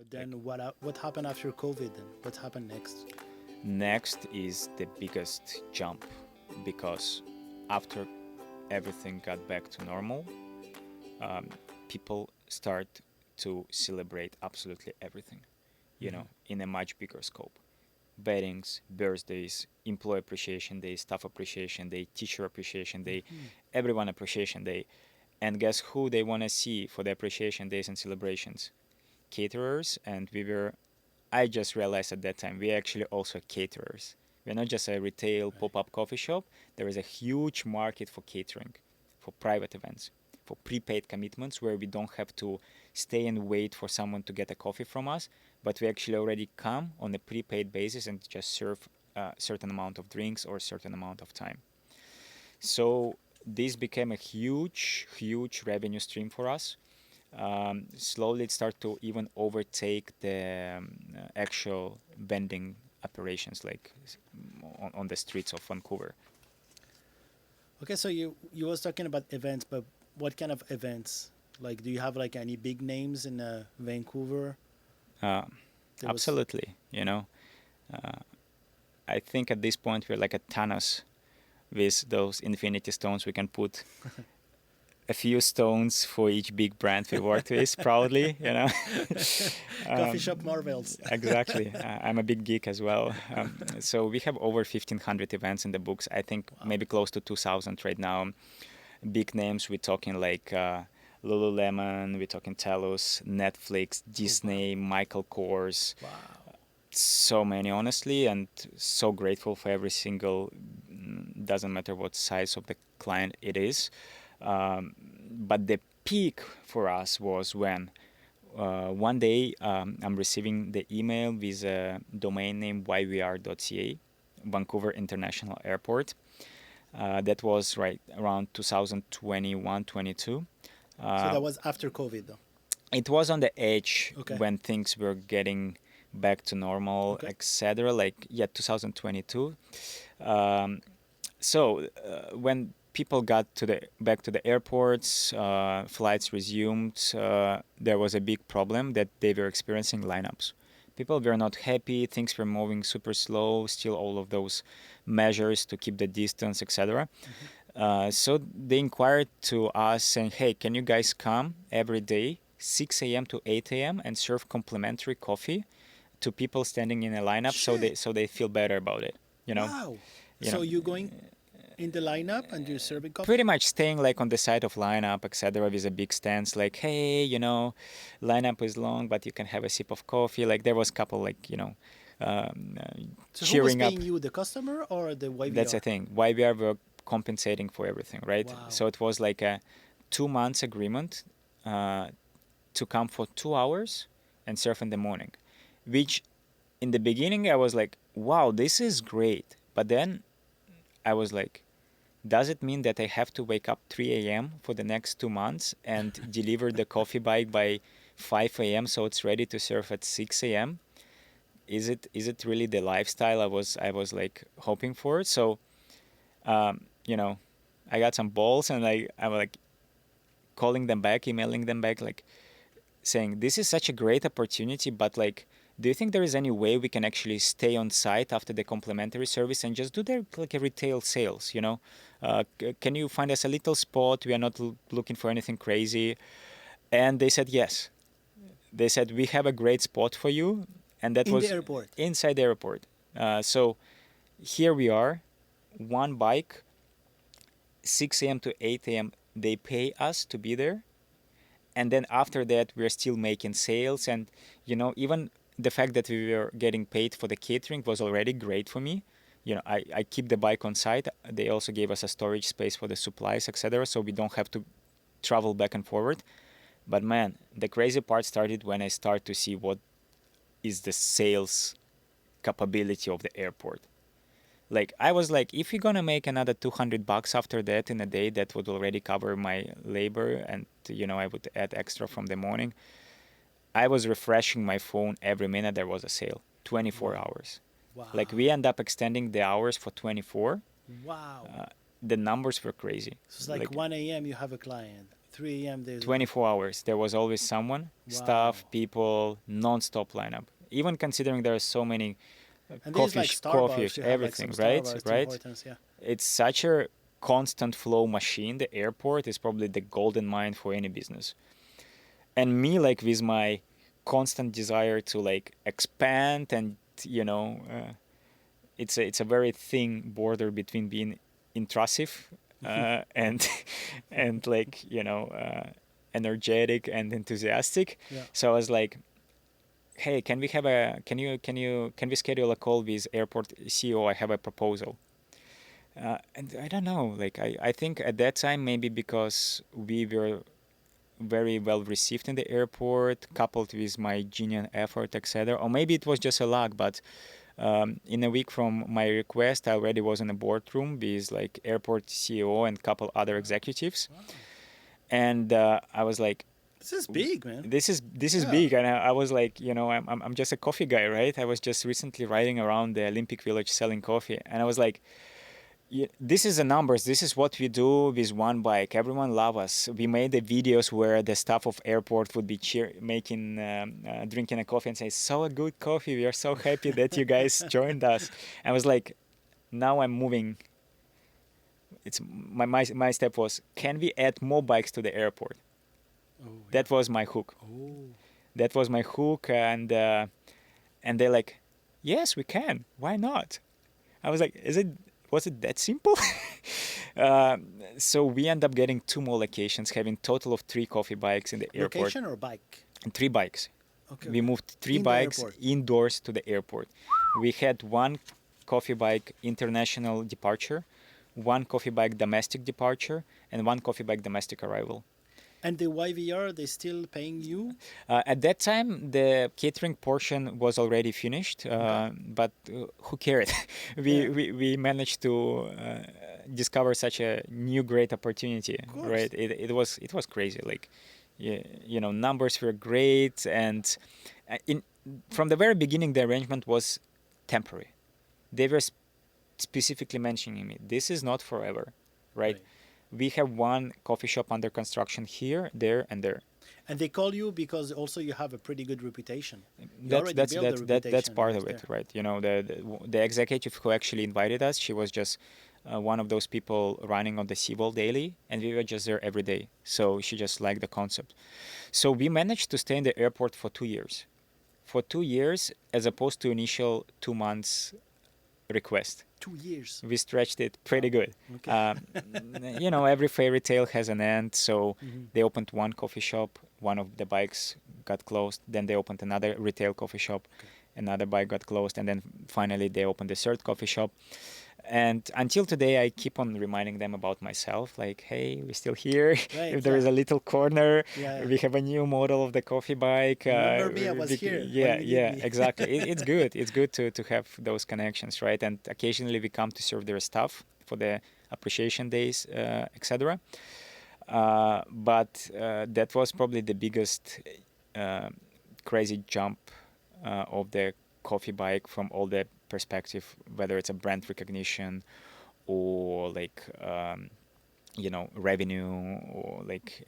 But then what happened after COVID then? What happened next? Next is the biggest jump because after everything got back to normal, um, people start to celebrate absolutely everything, Hmm. in a much bigger scope. Weddings, birthdays, employee appreciation day, staff appreciation day, teacher appreciation day, Hmm. everyone appreciation day. And guess who they want to see for the appreciation days and celebrations? Caterers. And I just realized at that time, we're actually also caterers. We're not just a retail Right. pop up coffee shop. There is a huge market for catering, for private events, for prepaid commitments where we don't have to stay and wait for someone to get a coffee from us, but we actually already come on a prepaid basis and just serve a certain amount of drinks or a certain amount of time. So this became a huge, huge revenue stream for us. Slowly it started to even overtake the actual vending operations, like on the streets of Vancouver. Okay, so you was talking about events, but what kind of events? Like, do you have like any big names in Vancouver? Uh, There was. Absolutely, uh, I think at this point we're like a Thanos with those infinity stones. We can put a few stones for each big brand we worked with proudly. Coffee shop um, marvels. exactly. I'm a big geek as well. So we have over 1,500 events in the books. I think Wow. maybe close to 2,000 right now. Big names, we're talking like Lululemon, we're talking Telus, Netflix, Oh wow. Disney, Michael Kors, Wow. so many honestly, and so grateful for every single, doesn't matter what size of the client it is. But the peak for us was when one day I'm receiving the email with a domain name YVR.ca, Vancouver International Airport. That was right around 2021-22. So Uh, that was after COVID, though. it was on the edge Okay. when things were getting back to normal, Okay. etc. Like, yeah, 2022. Um, so when people got to the back to the airports, flights resumed. There was a big problem that they were experiencing lineups. People were not happy. Things were moving super slow. Still, all of those measures to keep the distance, etc. Hmm. So they inquired to us saying, "Hey, can you guys come every day, 6 a.m. to 8 a.m. and serve complimentary coffee to people standing in a lineup, so Shit. they feel better about it." You know, Wow. you know, So you going in the lineup and you're serving coffee? pretty much staying like on the side of lineup, etc., with a big stance, like, "Hey, lineup is long, but you can have a sip of coffee." Like there was a couple, like, um, uh, So who was cheering up. paying you, the customer or the That's the YVR? thing. YVR were compensating for everything, right? Wow. So it was like a 2 months agreement uh, to come for 2 hours and surf in the morning, which in the beginning I was like, wow, this is great. But then I was like, does it mean that I have to wake up 3 a.m. for the next 2 months and deliver the coffee bike by 5 a.m. so it's ready to serve at 6 a.m.? Is it really the lifestyle I was like hoping for? So um, you know, I got some balls and I'm like calling them back, emailing them back, like saying this is such a great opportunity, but like, do you think there is any way we can actually stay on site after the complimentary service and just do their like a retail sales? Can you find us a little spot? We are not looking for anything crazy. And they said yes. They said we have a great spot for you, and that In the was airport. inside the airport. So here we are, one bike, 6 a.m. to 8 a.m. They pay us to be there, and then after that we're still making sales. And even the fact that we were getting paid for the catering was already great for me. I keep the bike on site. They also gave us a storage space for the supplies, etc., so we don't have to travel back and forward. But man, the crazy part started when I start to see what is the sales capability of the airport. Like, I was like, if you're gonna make another $200 after that in a day, that would already cover my labor, and I would add extra from the morning. I was refreshing my phone every minute there was a sale. 24 Wow. hours. Like, we Wow. end up extending the hours for 24. Wow. Uh, the numbers were crazy. So it's like Like, 1 a.m. you have a client. 3 a.m. There's 24 hours. There was always someone, staff, wow. people, non-stop lineup. Even considering there are so many And there's like coffee, Starbucks. You have like some everything, right? Starbucks, Tim Right? Hortons. Yeah. It's such a constant flow machine. The airport is probably the golden mine for any business. And me, like with my constant desire to like expand and it's a very thin border between being intrusive and and like energetic and enthusiastic. Yeah. So I was like, hey, can we schedule a call with airport CEO? I have a proposal. And I don't know, like I think at that time maybe because we were very well received in the airport, coupled with my genuine effort, etc. Or maybe it was just a luck, but in a week from my request, I already was in a boardroom with like airport CEO and couple other executives, Wow. and I was like, This is big, man. this is Yeah. big, and I was like, I'm just a coffee guy, right? I was just recently riding around the Olympic Village selling coffee, and I was like, yeah, this is the numbers. This is what we do with one bike. Everyone love us. We made the videos where the staff of airport would be drinking a coffee and say, "So a good coffee. We are so happy that you guys joined us." I was like, now I'm moving. It's my step was, can we add more bikes to the airport? Oh. That was my hook. Oh. That was my hook, and they're like, yes, we can. Why not? I was like, was it that simple? uh, so we end up getting 2 more locations, having total of 3 coffee bikes in the airport. Location or bike? And 3 bikes. Okay. We moved 3 In the bikes airport. indoors to the airport. We had 1 coffee bike international departure, 1 coffee bike domestic departure, and 1 coffee bike domestic arrival. And the YVR, they still paying you? At that time, the catering portion was already finished, but who cared? Yeah. we managed to discover such a new great opportunity, Of course. right? It was crazy. Like, numbers were great, and from the very beginning, the arrangement was temporary. They were specifically mentioning me, this is not forever, right? We have 1 coffee shop under construction here, there, and there. And they call you because also you have a pretty good reputation. You That's already that's built a that's that, that's reputation part right of it, there. right? The executive who actually invited us, she was just one of those people running on the seawall daily, and we were just there every day. So she just liked the concept. So we managed to stay in the airport for 2 years. For 2 years, as opposed to initial 2 months request. 2 years. We stretched it pretty good. Okay. Every fairy tale has an end. So Mhm. they opened 1 coffee shop. One of the bikes got closed. Then they opened another retail coffee shop. Okay. Another bike got closed. And then finally they opened the 3rd coffee shop. And until today, I keep on reminding them about myself. Like, hey, we're still here. Right, If there is yeah. a little corner, Yeah. we have a new model of the coffee bike. Remember me? I was here when Yeah, you need yeah, me. exactly. It's good. It's good to have those connections, right? And occasionally we come to serve their staff for the appreciation days, etc. But that was probably the biggest crazy jump of the coffee bike from all the perspective, whether it's a brand recognition or like revenue or like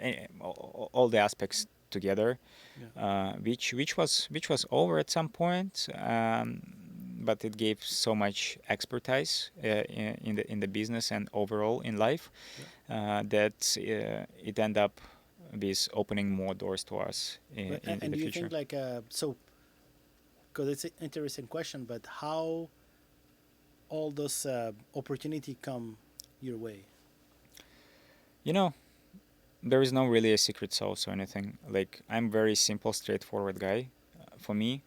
all the aspects together, Yeah. which was over at some point, but it gave so much expertise in the business and overall in life that it ended up with opening more doors to us in And the do you future. think like so? Because it's an interesting question, but how all those opportunity come your way? There is no really a secret sauce or anything. Like, I'm very simple, straightforward guy. For me,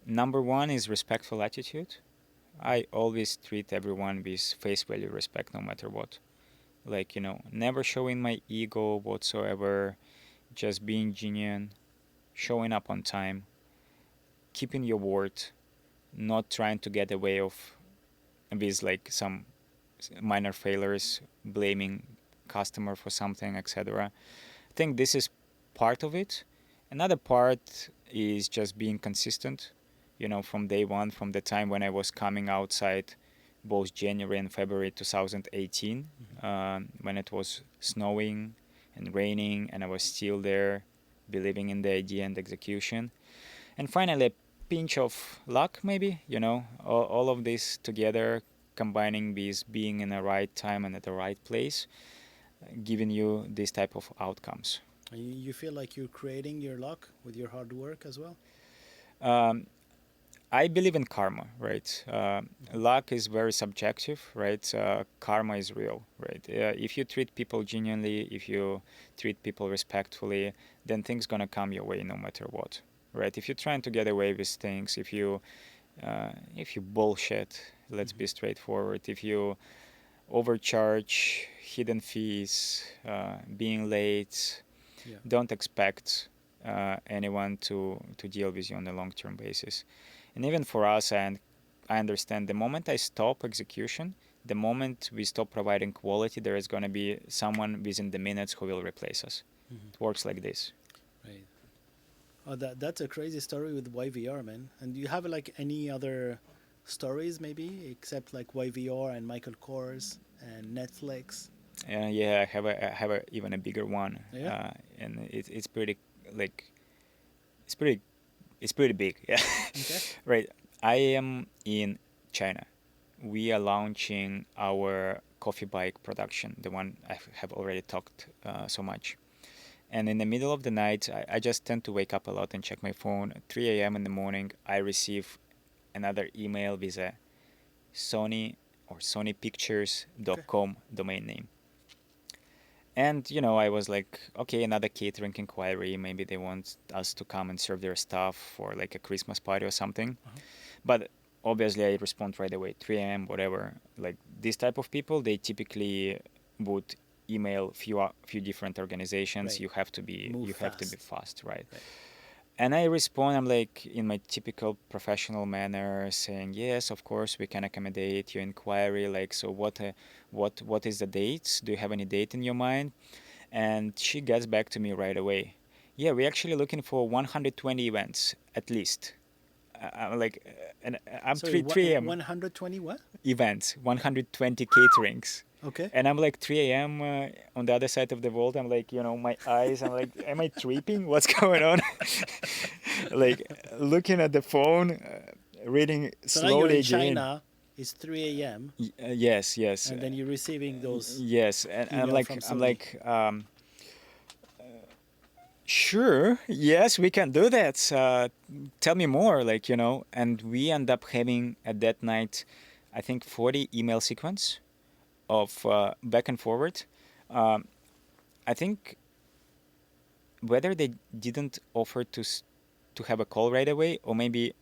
number 1 is respectful attitude. I always treat everyone with face value respect no matter what. Like, never showing my ego whatsoever, just being genuine, showing up on time, keeping your word, not trying to get away with like some minor failures, blaming customer for something, etc. I think this is part of it. Another part is just being consistent, from day 1, from the time when I was coming outside, both January and February 2018, when it was snowing, and raining, and I was still there, believing in the idea and execution. And finally, a pinch of luck, maybe, all of this together, combining with being in the right time and at the right place, giving you this type of outcomes. And you feel like you're creating your luck with your hard work as well? Um, I believe in karma, right? Luck is very subjective, right? Karma is real, right? If you treat people genuinely, if you treat people respectfully, then things gonna come your way no matter what, right? If you're trying to get away with things, if you bullshit, let's be straightforward. If you overcharge, hidden fees, being late, Yeah. don't expect anyone to deal with you on a long-term basis. And even for us, I understand the moment I stop execution, the moment we stop providing quality, there is going to be someone within the minutes who will replace us. It works like this. Right. Oh, that's a crazy story with YVR, man. And do you have like any other stories maybe except like YVR and Michael Kors and Netflix? Yeah, I have even a bigger one, Yeah. and it's pretty like it's pretty it's pretty big. Yeah, Okay. right. I am in China. We are launching our coffee bike production, the one I have already talked so much. And in the middle of the night, I just tend to wake up a lot and check my phone. At 3 a.m. in the morning, I receive another email with a Sony or SonyPictures.com domain name. And, I was like, okay, another catering inquiry. Maybe they want us to come and serve their staff for like a Christmas party or something. Uh-huh. But obviously, I respond right away, 3 a.m., whatever. Like this type of people, they typically would email few different organizations. Right. You have to be Move fast, right? Right. And I respond, I'm like in my typical professional manner, saying, yes, of course, we can accommodate your inquiry. Like, so what is the date? Do you have any date in your mind? And she gets back to me right away. Yeah, we're actually looking for 120 events at least. I'm like, and I'm Sorry, 3 a.m. 120 what? events, 120 caterings. Okay. And I'm like 3 a.m. On the other side of the world. I'm like, my eyes. I'm like, am I tripping? What's going on? Like looking at the phone, reading So now you're slowly in again. China. It's 3 a.m. Yes, yes, and then you're receiving those yes. And I'm email like, from I'm Sony. like, sure, yes, we can do that. Tell me more, like, And we end up having at that night, I think, 40 email sequence of back and forward. Um, I think whether they didn't offer to have a call right away, or maybe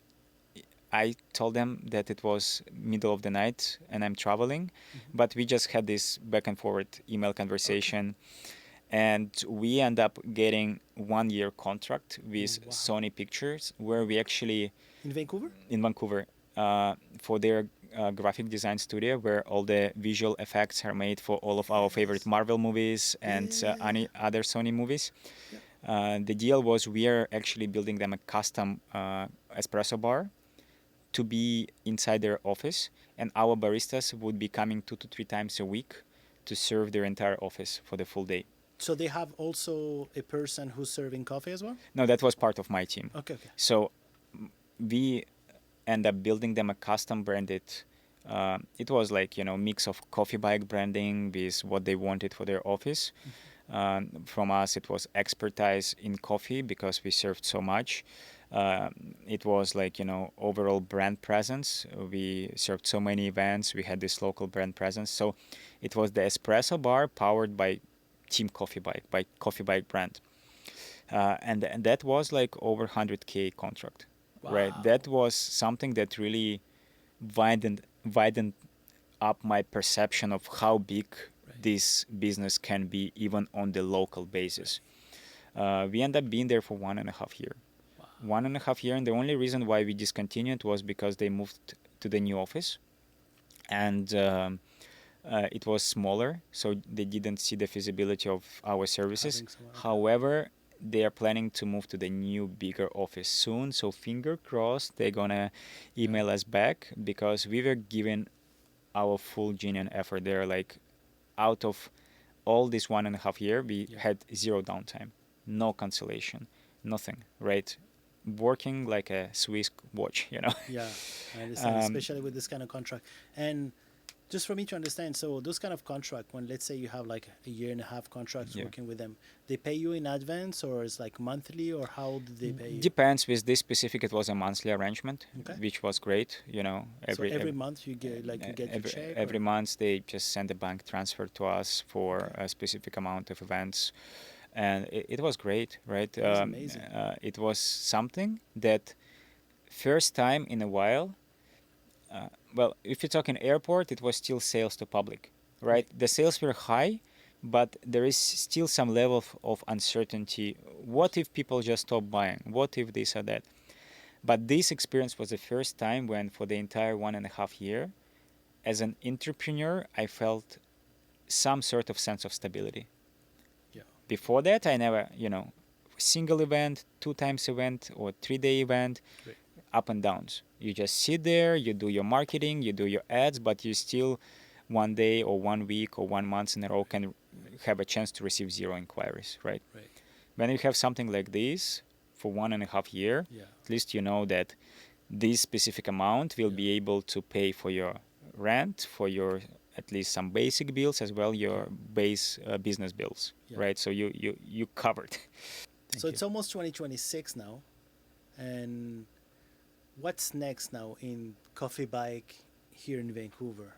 I told them that it was middle of the night and I'm traveling, but we just had this back and forward email conversation, and we end up getting 1 year contract with Wow. Sony Pictures, where we actually In Vancouver? in Vancouver for their graphic design studio, where all the visual effects are made for all of our favorite Yes. Marvel movies and Yeah. any other Sony movies. Yeah. The deal was we are actually building them a custom espresso bar to be inside their office, and our baristas would be coming 2 to 3 times a week to serve their entire office for the full day. So they have also a person who's serving coffee as well? No, that was part of my team. Okay, okay. So we end up building them a custom branded. It was like mix of coffee bike branding with what they wanted for their office. From us, it was expertise in coffee because we served so much. It was like overall brand presence. We served so many events. We had this local brand presence. So it was the espresso bar powered by Team Coffee Bike, by Coffee Bike brand, and that was like over 100K contract. Right, Wow. that was something that really widened up my perception of how big Right. this business can be, even on the local basis. We ended up being there for 1.5 years. Wow. 1.5 years, and the only reason why we discontinued was because they moved to the new office, and it was smaller, so they didn't see the feasibility of our services. Having someone. Okay. However, they are planning to move to the new, bigger office soon, so finger crossed they're gonna email us back, because we were given our full genuine effort there. Like, out of all this 1.5 year, we Yeah. had zero downtime, no cancellation, nothing, right? Working like a Swiss watch, you know. Yeah, I understand, um, especially with this kind of contract. And just for me to understand, so those kind of contract, when let's say you have like a year and a half contracts yeah. working with them, they pay you in advance or it's like monthly or how do they pay you? Depends. With this specific, it was a monthly arrangement, Okay. which was great. You know, So every month you get like you get your check every or month they just send a bank transfer to us for okay. a specific amount of events, and it was great, right? That is amazing. It was something that first time in a while. Well, if you talk in airport, it was still sales to public, right? Right. The sales were high, but there is still some level of uncertainty. What if people just stop buying? What if this or that? But this experience was the first time when, for the entire 1.5 year, as an entrepreneur, I felt some sort of sense of stability. Yeah. Before that, I never, single event, 2 times event, or 3-day event, Great. up and downs. You just sit there, you do your marketing, you do your ads, but you still 1 day or 1 week or 1 month in a row can have a chance to receive zero inquiries, right? Right. When you have something like this for 1.5 year, Yeah. at least you know that this specific amount will Yeah. be able to pay for your rent, for your at least some basic bills as well, your Yeah. base business bills, Yeah. right? So you covered. So Thank you. it's almost 2026 now, and what's next now in Coffee Bike here in Vancouver?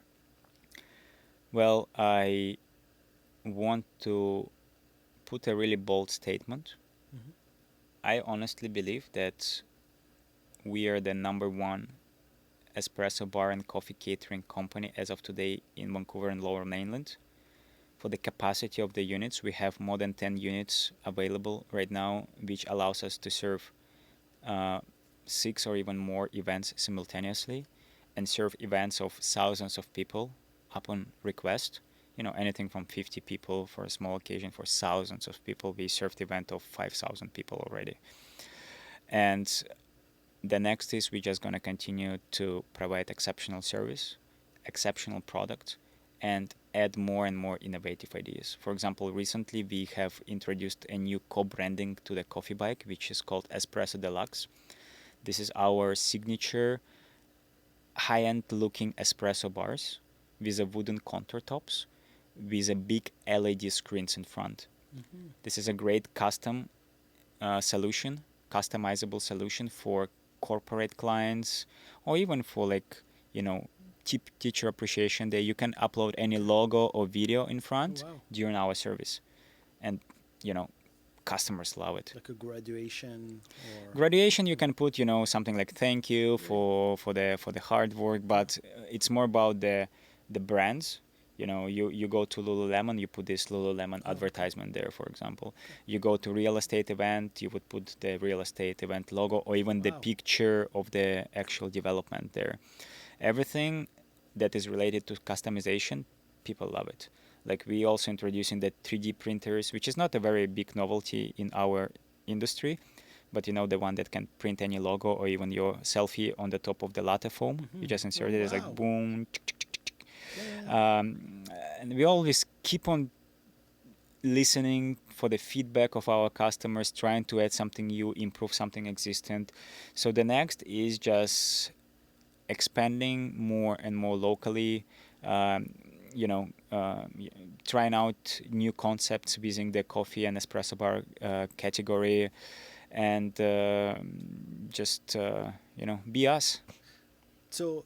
Well, I want to put a really bold statement. Hmm. I honestly believe that we are the number one espresso bar and coffee catering company as of today in Vancouver and Lower Mainland. For the capacity of the units, we have more than 10 units available right now, which allows us to serve uh, 6 or even more events simultaneously and serve events of thousands of people upon request. Anything from 50 people for a small occasion for thousands of people. We served event of 5,000 people already. And the next is we're just going to continue to provide exceptional service, exceptional product, and add more and more innovative ideas. For example, recently we have introduced a new co-branding to the coffee bike, which is called Espresso Deluxe. This is our signature high-end looking espresso bars with a wooden countertops with a big LED screens in front. Hmm. This is a great custom solution, customizable solution for corporate clients or even for you know teacher appreciation day. You can upload any Okay. logo or video in Oh front wow. during our service, and you know customers love it. Like a graduation or Graduation, you can put something like thank you great. for the hard work, Yeah. but it's more about the brands. You go to Lululemon, you put this Lululemon Oh, okay. advertisement there, for example. Okay. You go to real estate event, you would put the real estate event logo or even the Wow. picture of the actual development there. Everything that is related to customization, people love it. Like we also introducing the 3D printers, which is not a very big novelty in our industry, but the one that can print any logo or even your selfie on the top of the latte foam. You Hmm. just Oh insert it as like wow. boom. Yeah, yeah, yeah. And we always keep on listening for the feedback of our customers, trying to add something new, improve something existent. So the next is just expanding more and more locally. Um, you know, uh, Trying out new concepts within the coffee and espresso bar category, and just be us. So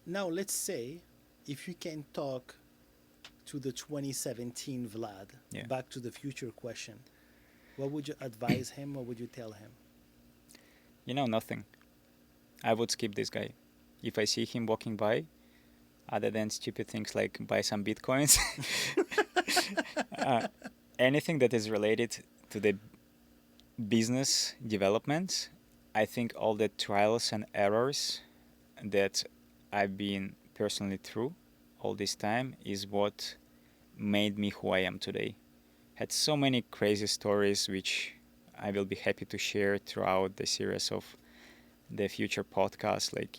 now let's say if you can talk to the 2017 Vlad, Yeah. back to the future question, what would you advise him? What would you tell him? Nothing. I would skip this guy. If I see him walking by, other than stupid things like buy some bitcoins, uh, anything that is related to the business development, I think all the trials and errors that I've been personally through all this time is what made me who I am today. Had so many crazy stories which I will be happy to share throughout the series of the future podcast. Like,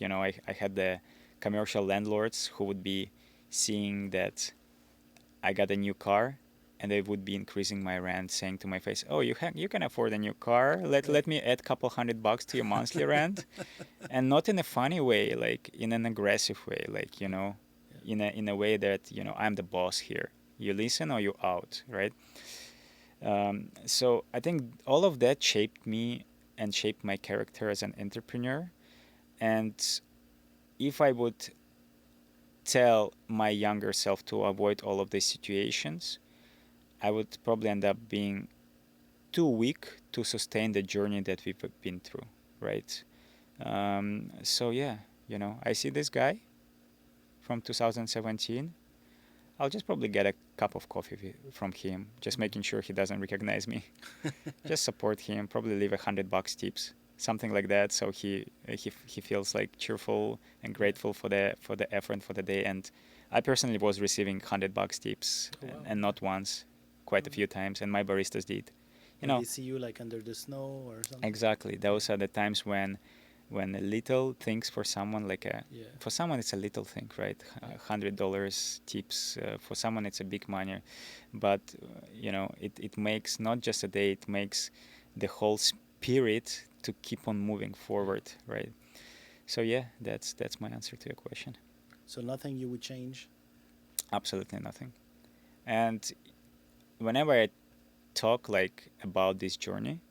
I had the commercial landlords who would be seeing that I got a new car and they would be increasing my rent, saying to my face, "Oh, you can afford a new car. Let me add couple $100 to your monthly rent," and not in a funny way, like in an aggressive way, like in a way that I'm the boss here. You listen or you out, right? So I think all of that shaped me and shaped my character as an entrepreneur. And if I would tell my younger self to avoid all of these situations, I would probably end up being too weak to sustain the journey that we've been through, right? So yeah, I see this guy from 2017. I'll just probably get a cup of coffee from him, just making sure he doesn't recognize me. Just support him, probably leave $100 tips, something like that, so he feels like cheerful and grateful for the effort for the day. And I personally was receiving $100 tips, Oh, wow. and not once, quite a few times, and my baristas did. When they see you like under the snow or something. Exactly. Those are the times when little things for someone, for someone it's a little thing, right? $100 tips, for someone it's a big money, but it makes not just a day, it makes the whole spirit to keep on moving forward, right? So yeah, that's my answer to your question. So nothing you would change? Absolutely nothing. And whenever I talk about this journey,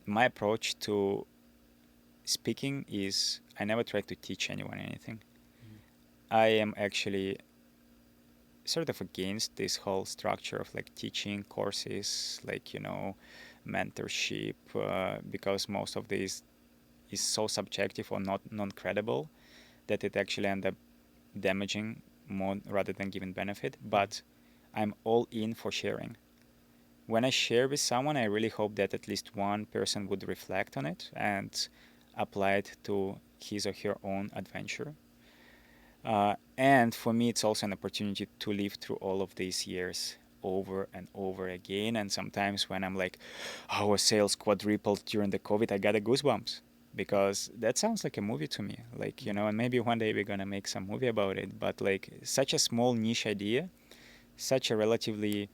my approach to speaking is I never try to teach anyone anything. I am actually sort of against this whole structure of teaching courses, mentorship, because most of this is so subjective or not non-credible that it actually ends up damaging more rather than giving benefit. But I'm all in for sharing. When I share with someone, I really hope that at least one person would reflect on it and apply it to his or her own adventure. And for me, it's also an opportunity to live through all of these years over and over again. And sometimes when I'm like, our sales quadrupled during the COVID, I got a goosebumps, because that sounds like a movie to me. And maybe one day we're going to make some movie about it. But such a small niche idea, such a relatively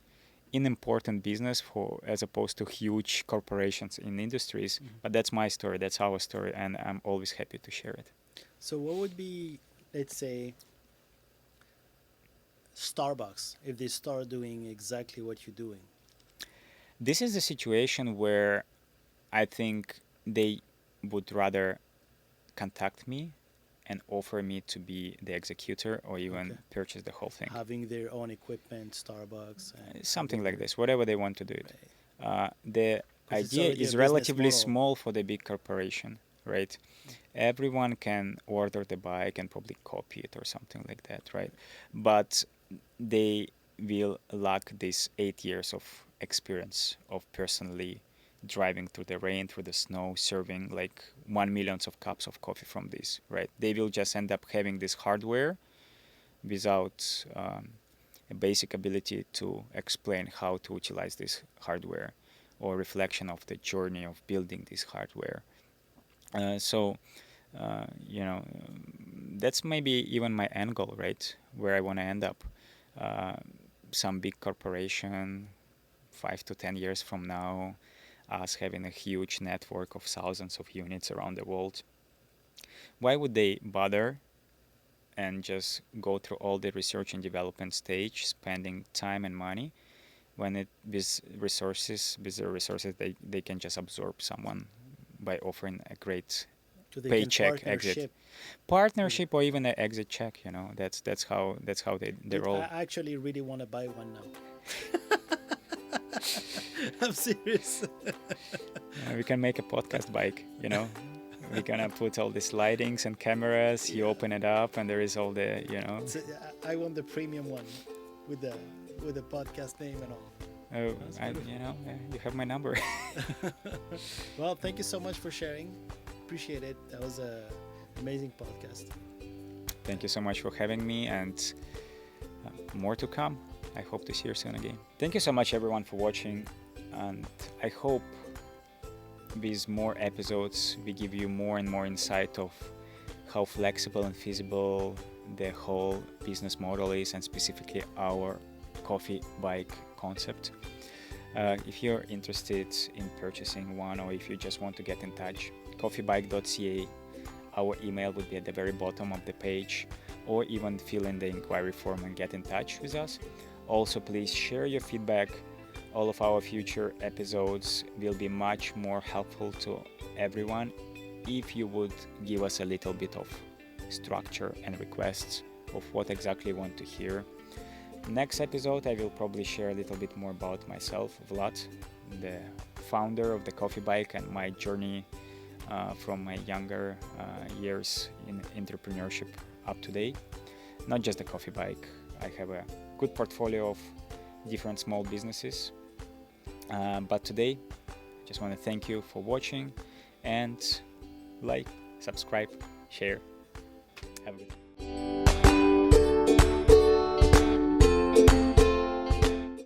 unimportant business as opposed to huge corporations in industries. But that's my story, that's our story, and I'm always happy to share it. So what would be, let's say, Starbucks if they start doing exactly what you're doing? This is a situation where I think they would rather contact me and offer me to be the executor, or even purchase the whole thing. Having their own equipment, Starbucks. Something like this, whatever they want to do it. Right. The idea is relatively small for the big corporation, right? Everyone can order the bike and probably copy it or something like that, right? But they will lack this 8 years of experience of personally driving through the rain, through the snow, serving 1 million of cups of coffee from this, right? They will just end up having this hardware without a basic ability to explain how to utilize this hardware, or reflection of the journey of building this hardware. So that's maybe even my end goal, right? Where I want to end up. Some big corporation, 5 to 10 years from now, us having a huge network of thousands of units around the world. Why would they bother and just go through all the research and development stage, spending time and money, when with their resources, they can just absorb someone by offering a great paycheck exit, partnership, or even an exit check. That's how they roll. I actually really want to buy one now. I'm serious. We can make a podcast bike. We're gonna put all these lightings and cameras. You open it up, and there is all the So, I want the premium one with the podcast name and all. Oh, you have my number. Well, thank you so much for sharing. Appreciate it. That was an amazing podcast. Thank you so much for having me, and more to come. I hope to see you soon again. Thank you so much, everyone, for watching, and I hope with more episodes we give you more and more insight of how flexible and feasible the whole business model is, and specifically our coffee bike concept. If you're interested in purchasing one, or if you just want to get in touch, coffeebike.ca, our email would be at the very bottom of the page, or even fill in the inquiry form and get in touch with us. Also, please share your feedback. All of our future episodes will be much more helpful to everyone if you would give us a little bit of structure and requests of what exactly you want to hear. Next episode, I will probably share a little bit more about myself, Vlad, the founder of the Coffee Bike, and my journey from my younger years in entrepreneurship up to date. Not just the Coffee Bike. I have a good portfolio of different small businesses. But today, I just want to thank you for watching, and like, subscribe, share. Have a good day.